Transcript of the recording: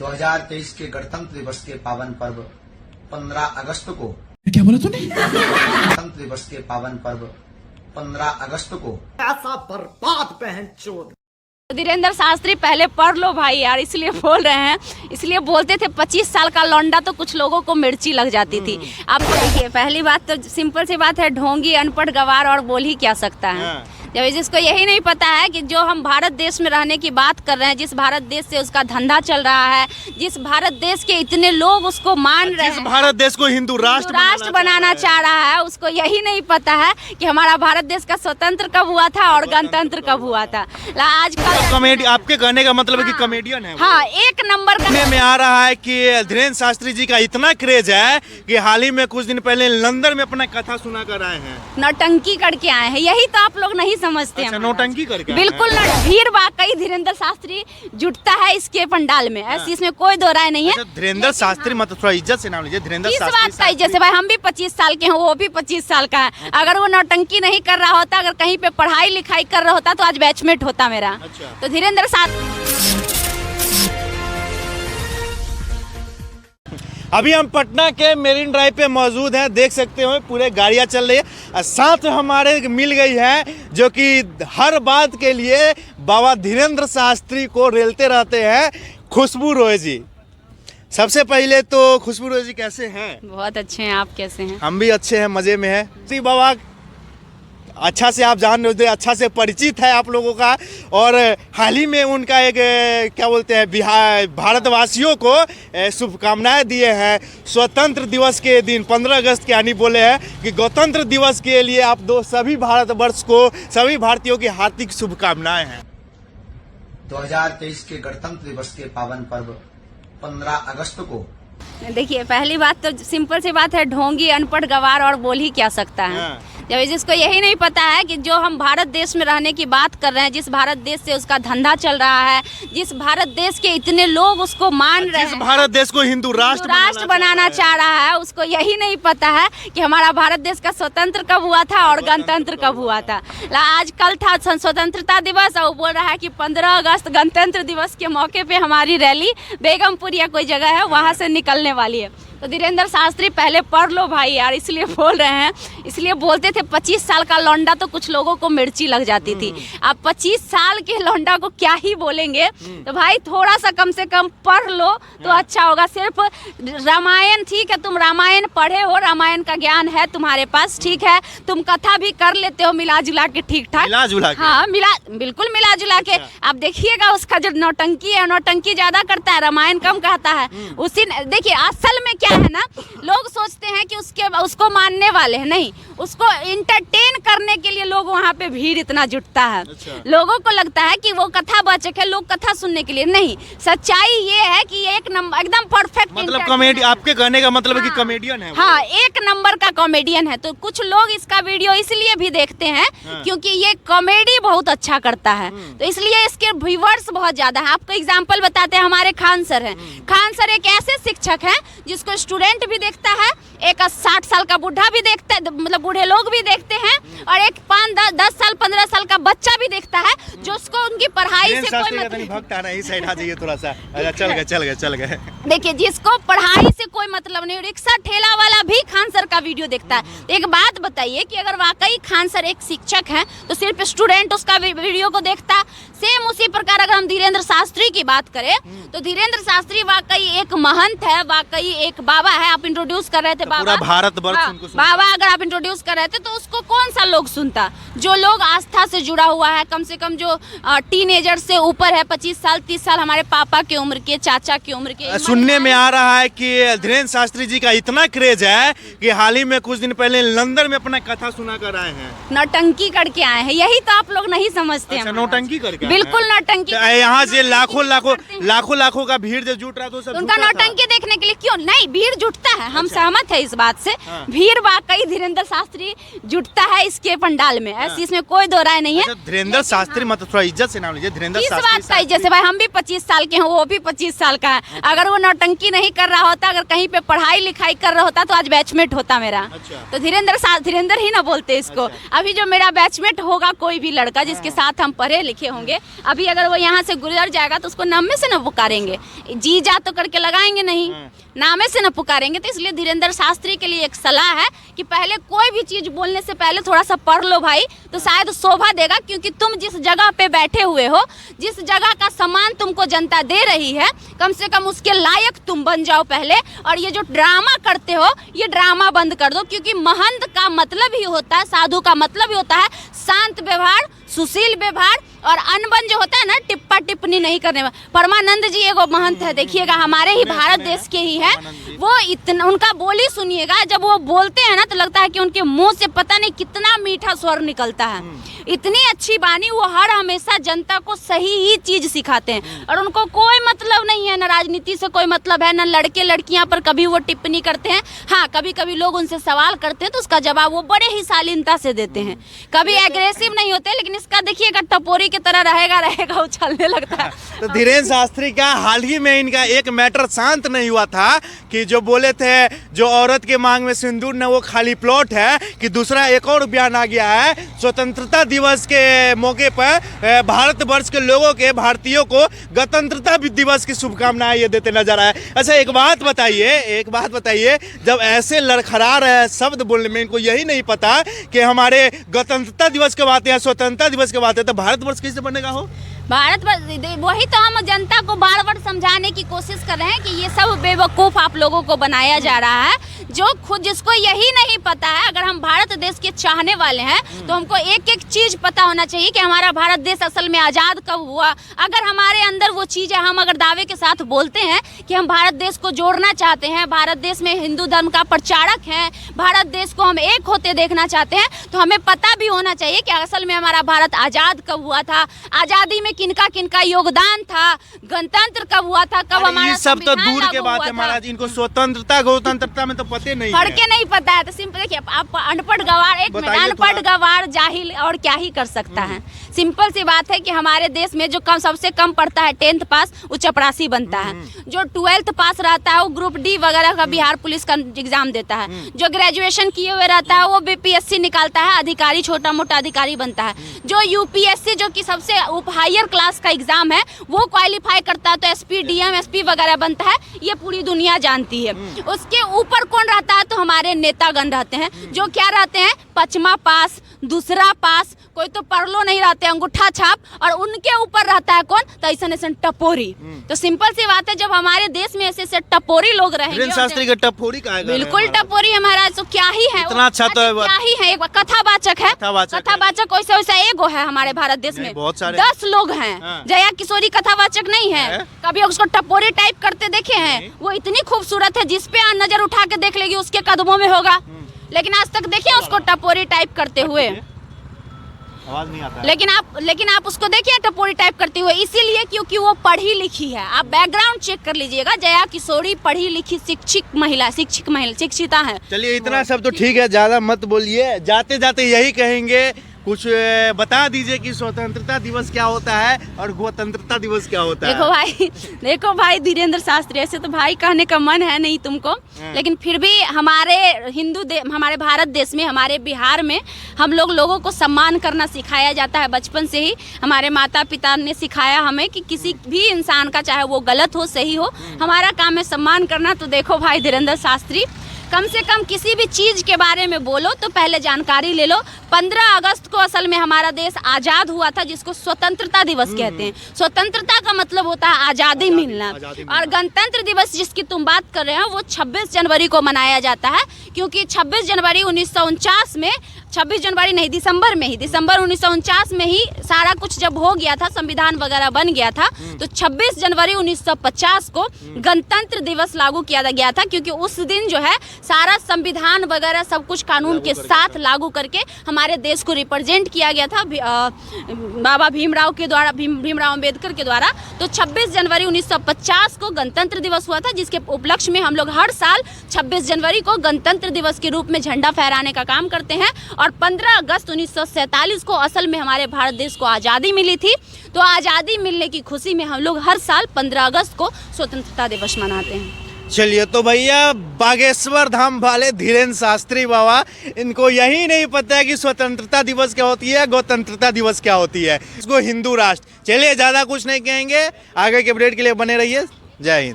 2023 के गणतंत्र दिवस के पावन पर्व 15 अगस्त को क्या बोला तूने? गणतंत्र दिवस के पावन पर्व 15 अगस्त को ऐसा बर्बाद बहन चोद। धीरेन्द्र शास्त्री पहले पढ़ लो भाई यार, इसलिए बोल रहे हैं। इसलिए बोलते थे 25 साल का लौंडा तो कुछ लोगों को मिर्ची लग जाती थी। अब देखिए, पहली बात तो सिंपल सी बात है, ढोंगी अनपढ़ गवार और बोल ही क्या सकता है। जब जिसको यही नहीं पता है कि जो हम भारत देश में रहने की बात कर रहे हैं, जिस भारत देश से उसका धंधा चल रहा है, जिस भारत देश के इतने लोग उसको मान रहे हैं, भारत देश को हिंदू राष्ट्र बनाना चाह रहा है, उसको यही नहीं पता है कि हमारा भारत देश का स्वतंत्र कब हुआ था और गणतंत्र कब हुआ था। आजकल कॉमेडी, आपके कहने का मतलब है कि कॉमेडियन है। हाँ, एक नंबर का में आ रहा है कि धीरेन्द्र शास्त्री जी का इतना क्रेज है कि हाल ही में कुछ दिन पहले लंदन में अपना कथा सुना कर आए हैं, नौटंकी करके आए हैं। यही तो आप लोग नहीं समझते हैं। नौटंकी करके बिल्कुल भीड़ वाकई धीरेन्द्र शास्त्री जुटता है इसके पंडाल में, ऐसी इसमें कोई दो राय नहीं है। धीरेन्द्र शास्त्री मतलब थोड़ा इज्जत से नाम लीजिए। धीरेन्द्र इस शास्त्री बात का इज्जत से भाई, हम भी 25 साल के हैं, वो भी 25 साल का है। अगर वो नौटंकी नहीं कर रहा होता, अगर कहीं पे पढ़ाई लिखाई कर रहा होता तो आज बैचमेट होता मेरा। तो धीरेन्द्र अभी हम पटना के मेरीन ड्राइव पे मौजूद हैं, देख सकते हो पूरे गाड़ियां चल रही है। साथ हमारे मिल गई है जो कि हर बात के लिए बाबा धीरेन्द्र शास्त्री को रेलते रहते हैं, खुशबू रॉय जी। सबसे पहले तो खुशबू रॉय जी कैसे हैं? बहुत अच्छे हैं, आप कैसे हैं? हम भी अच्छे हैं, मजे में हैं। श्री बाबा अच्छा से आप जान रहे, अच्छा से परिचित है आप लोगों का, और हाल ही में उनका एक क्या बोलते हैं बिहार भारतवासियों को शुभकामनाएं दिए हैं स्वतंत्र दिवस के दिन 15 अगस्त के, यानी बोले हैं कि गणतंत्र दिवस के लिए आप सभी भारतवर्ष को, सभी भारतीयों की हार्दिक शुभकामनाएं हैं। 2023 के गणतंत्र दिवस के पावन पर्व 15 अगस्त को देखिए, पहली बात तो सिंपल सी बात है, ढोंगी अनपढ़ गवार और बोल ही क्या सकता है। जब जिसको यही नहीं पता है कि जो हम भारत देश में रहने की बात कर रहे हैं, जिस भारत देश से उसका धंधा चल रहा है, जिस भारत देश के इतने लोग उसको मान रहे हैं, भारत देश को हिंदू राष्ट्र बनाना चाह रहा है, उसको यही नहीं पता है कि हमारा भारत देश का स्वतंत्र कब हुआ था और गणतंत्र कब हुआ था। आज कल था स्वतंत्रता दिवस और वो बोल रहा है कि 15 अगस्त गणतंत्र दिवस के मौके पे हमारी रैली बेगमपुर या कोई जगह है वहाँ से निकलने वाली है। तो धीरेन्द्र शास्त्री पहले पढ़ लो भाई यार, इसलिए बोल रहे हैं। इसलिए बोलते थे 25 साल का लौंडा तो कुछ लोगों को मिर्ची लग जाती थी। अब 25 साल के लौंडा को क्या ही बोलेंगे, तो भाई थोड़ा सा कम से कम पढ़ लो तो अच्छा होगा। सिर्फ रामायण, ठीक है तुम रामायण पढ़े हो, रामायण का ज्ञान है तुम्हारे पास, ठीक है तुम कथा भी कर लेते हो मिला जुला के ठीक ठाक, हाँ बिल्कुल मिला जुला के। अब देखिएगा उसका जो नौटंकी है, नौटंकी ज्यादा करता है, रामायण कम कहता है। उसी देखिए असल में क्या है ना, लोग सोचते हैं कि उसको मानने वाले हैं, नहीं, उसको इंटरटेन करने के लिए लोग वहाँ पे भीड़ इतना जुटता है। लोगों को लगता है कि वो कथावाचक है, लोग कथा सुनने के लिए, नहीं। सच्चाई ये है कि ये एक नंबर एकदम परफेक्ट, मतलब कॉमेडी, आपके कहने का मतलब है कि कॉमेडियन है। हाँ, एक नंबर का कॉमेडियन है। तो कुछ लोग इसका वीडियो इसलिए भी देखते हैं क्योंकि ये कॉमेडी बहुत अच्छा करता है, तो इसलिए इसके व्यूअर्स बहुत ज्यादा है। आपको एग्जाम्पल बताते हैं, हमारे खान सर हैं। खान सर एक ऐसे शिक्षक हैं जिसको स्टूडेंट भी देखता है, एक 60 साल का बूढ़ा भी देखता है, मतलब बूढ़े लोग भी देखते हैं, और एक 5-10 साल 15 साल का बच्चा भी देखता है, जो उसको उनकी पढ़ाई से कोई मतलब भक्त आना, इस साइड आ जाइए थोड़ा सा। चल गए। देखिए, जिसको पढ़ाई से कोई मतलब नहीं, रिक्शा ठेला वाला भी खान सर का वीडियो देखता है। एक बात बताइए कि अगर वाकई खान सर एक शिक्षक हैं तो सिर्फ स्टूडेंट उसका वीडियो को देखता। सेम उसी प्रकार अगर हम धीरेन्द्र शास्त्री की बात करें तो धीरेन्द्र शास्त्री वाकई एक महंत है, वाकई एक बाबा है। आप इंट्रोड्यूस कर रहे थे बाबा, बाबा अगर आप इंट्रोड्यूस कर रहे थे तो उसको कौन सा लोग सुनता? जो लोग आस्था से जुड़ा हुआ है, कम से कम जो टीनेजर से ऊपर है, 25 साल 30 साल, हमारे पापा की उम्र के, चाचा की उम्र के। सुनने में आ रहा है कि धीरेन्द्र शास्त्री जी का इतना क्रेज है कि हाल ही में कुछ दिन पहले लंदन में अपना कथा सुना कर आए हैं, नौटंकी करके आए हैं। यही तो आप लोग नहीं समझते हैं। नौटंकी करके बिल्कुल नौटंकी। यहाँ से लाखों का भीड़ जो जुट रहा तो सब उनका नौटंकी देखने के लिए क्यों नहीं भीड़ जुटता है, हम सहमत है इस बात से। भीड़ वाकई धीरेन्द्र शास्त्री जुटता है इसके पंडाल में, ऐसी इसमें कोई दो राय नहीं है। धीरेन्द्र शास्त्री मतलब थोड़ा इज्जत से नाम लीजिए। धीरेन्द्र इस बात का इज्जत से भाई, हम भी 25 साल के हैं, वो भी 25 साल का है। अगर वो नौटंकी नहीं कर रहा होता, अगर अगर कहीं पे पढ़ाई लिखाई कर रहा होता तो आज बैचमेट होता मेरा। अच्छा। तो धीरेन्द्र ही ना बोलते इसको। अभी जो मेरा बैचमेट होगा कोई भी लड़का जिसके साथ हम पढ़े लिखे होंगे, अभी अगर वो यहाँ से गुजर जाएगा तो उसको नामे से ना पुकारेंगे, जी जा तो करके लगाएंगे नहीं, नामे से ना पुकारेंगे। तो इसलिए धीरेन्द्र शास्त्री के लिए एक सलाह है कि पहले कोई भी चीज बोलने से पहले थोड़ा सा पढ़ लो भाई, तो शायद शोभा देगा। क्योंकि तुम जिस जगह पे बैठे हुए हो, जिस जगह का सम्मान तुमको जनता दे रही है, कम से कम उसके लायक तुम बन जाओ पहले। और ये जो ड्रामा करते हो, ये ड्रामा बंद कर दो। क्योंकि महंत का मतलब ही होता है, साधु का मतलब ही होता है शांत व्यवहार, सुशील व्यवहार, और अनबन जो होता है ना, टिप्पा टिप्पणी नहीं करने में। परमानंद जी एगो महंत है, देखिएगा हमारे ही भारत देश के ही है। वो इतना, उनका बोली सुनिएगा, जब वो बोलते हैं ना तो लगता है कि उनके मुंह से पता नहीं कितना मीठा स्वर निकलता है। इतनी अच्छी बानी, वो हर हमेशा जनता को सही ही चीज सिखाते हैं। और उनको कोई मतलब नहीं है, ना राजनीति से कोई मतलब है, ना लड़के लड़कियां पर कभी वो टिप्पणी करते हैं। हाँ, कभी कभी लोग उनसे सवाल करते हैं तो उसका जवाब वो बड़े ही शालीनता से देते हैं, कभी एग्रेसिव नहीं होते। लेकिन इसका देखिएगा टपोरी की तरह रहेगा उछलने लगता है। तो धीरेन्द्र शास्त्री का हाल ही में इनका एक मैटर शांत नहीं हुआ था कि जो बोले थे जो औरत के मांग में सिंदूर न वो खाली प्लॉट है, कि दूसरा एक और बयान आ गया है स्वतंत्रता दिवस के मौके पर भारतवर्ष के लोगों के, भारतीयों को गणतंत्रता दिवस की शुभकामनाएं ये देते नजर आए। अच्छा, एक बात बताइए, जब ऐसे लड़खड़ा रहे शब्द बोलने में, इनको यही नहीं पता कि हमारे गणतंत्रता दिवस के बात है, स्वतंत्रता दिवस के बात है, तो भारतवर्ष कैसे बनेगा हो? भारत वही तो हम जनता को बार बार समझाने की कोशिश कर रहे हैं कि ये सब बेवकूफ़ आप लोगों को बनाया जा रहा है, जो खुद जिसको यही नहीं पता है। अगर हम भारत देश के चाहने वाले हैं तो हमको एक एक चीज़ पता होना चाहिए कि हमारा भारत देश असल में आज़ाद कब हुआ। अगर हमारे अंदर वो चीज़ है, हम अगर दावे के साथ बोलते हैं कि हम भारत देश को जोड़ना चाहते हैं, भारत देश में हिंदू धर्म का प्रचारक हैं, भारत देश को हम एक होते देखना चाहते हैं, तो हमें पता भी होना चाहिए कि असल में हमारा भारत आज़ाद कब हुआ था, आज़ादी में किनका किनका योगदान था, गणतंत्र कब हुआ था, कब हमारा ये सब तो दूर के बात है महाराज, इनको स्वतंत्रता में तो पते नहीं फर्क नहीं पता है। तो सिंपल देखिए, आप अनपढ़ गवार, एक मिनट, अनपढ़ गवार जाहिल और क्या ही कर सकता है। सिंपल सी बात है कि हमारे देश में जो सबसे कम पढ़ता है 10th पास, वो चपरासी बनता है। जो 12th पास रहता है वो ग्रुप डी वगैरह का बिहार पुलिस का एग्जाम देता है। जो ग्रेजुएशन किए हुए रहता है वो बीपीएससी निकालता है, अधिकारी, छोटा मोटा अधिकारी बनता है। जो यूपीएससी जो कि सबसे हायर क्लास का एग्जाम है, वो क्वालिफाई करता है तो एसपी, डीएम, एसपी वगैरह बनता है। ये पूरी दुनिया जानती है। उसके ऊपर कौन रहता है? तो हमारे नेतागण रहते हैं, जो क्या रहते हैं, 5वां पास, दूसरा पास, कोई तो परलो नहीं रहते, अंगूठा छाप। और उनके ऊपर रहता है कौन? तो ऐसा टपोरी। तो सिंपल सी बात है, जब हमारे देश में ऐसे टपोरी लोग रहेंगे, शास्त्री का टपोरी का बिल्कुल टपोरी है महाराज। तो क्या ही है, इतना अच्छा तो क्या ही है, एक कथावाचक है, कथावाचक वैसे वैसा एगो है हमारे भारत देश में, बहुत सारे 10 लोग हैं। जया किशोरी कथावाचक नहीं है, कभी उसको टपोरी टाइप करते देखे हैं? वो इतनी खूबसूरत है, जिस पे नजर उठा के देख लेगी उसके कदमों में होगा। लेकिन आज तक देखिए उसको टपोरी टाइप करते हुए, आवाज नहीं आता है। लेकिन आप उसको देखिए टपोरी टाइप करते हुए, इसीलिए क्योंकि वो पढ़ी लिखी है। आप बैकग्राउंड चेक कर लीजिएगा, जया किशोरी पढ़ी लिखी शिक्षिता है। चलिए, इतना सब तो ठीक है, ज्यादा मत बोलिए। जाते जाते यही कहेंगे, कुछ बता दीजिए कि स्वतंत्रता दिवस क्या होता है और गणतंत्रता दिवस क्या होता है। देखो भाई धीरेन्द्र शास्त्री, ऐसे तो भाई कहने का मन है नहीं तुमको, लेकिन फिर भी हमारे हमारे भारत देश में, हमारे बिहार में हम लोगों को सम्मान करना सिखाया जाता है बचपन से ही। हमारे माता पिता ने सिखाया हमें कि किसी भी इंसान का, चाहे वो गलत हो सही हो, हमारा काम है सम्मान करना। तो देखो भाई धीरेन्द्र शास्त्री, कम से कम किसी भी चीज के बारे में बोलो तो पहले जानकारी ले लो। 15 अगस्त को असल में हमारा देश आजाद हुआ था, जिसको स्वतंत्रता दिवस कहते हैं। स्वतंत्रता का मतलब होता है आजादी मिलना। और गणतंत्र दिवस जिसकी तुम बात कर रहे हो, वो 26 जनवरी को मनाया जाता है, क्योंकि 26 जनवरी 1949 में, 26 जनवरी नहीं, दिसंबर 1949 में ही सारा कुछ जब हो गया था, संविधान वगैरह बन गया था, तो 26 जनवरी 1950 को गणतंत्र दिवस लागू किया गया था। क्योंकि उस दिन जो है सारा संविधान वगैरह सब कुछ कानून के साथ लागू करके हमारे देश को रिप्रेजेंट किया गया था बाबा भीमराव के द्वारा, भीमराव अंबेडकर के द्वारा। तो 26 जनवरी 1950 को गणतंत्र दिवस हुआ था, जिसके उपलक्ष्य में हम लोग हर साल 26 जनवरी को गणतंत्र दिवस के रूप में झंडा फहराने का काम करते हैं। और 15 अगस्त 1947 को असल में हमारे भारत देश को आज़ादी मिली थी। तो आज़ादी मिलने की खुशी में हम लोग हर साल 15 अगस्त को स्वतंत्रता दिवस मनाते हैं। चलिए तो भैया बागेश्वर धाम वाले धीरेन्द्र शास्त्री बाबा, इनको यही नहीं पता है कि स्वतंत्रता दिवस क्या होती है, गणतंत्रता दिवस क्या होती है, इसको हिंदू राष्ट्र। चलिए ज़्यादा कुछ नहीं कहेंगे, आगे के अपडेट के लिए बने रहिए। जय हिंद।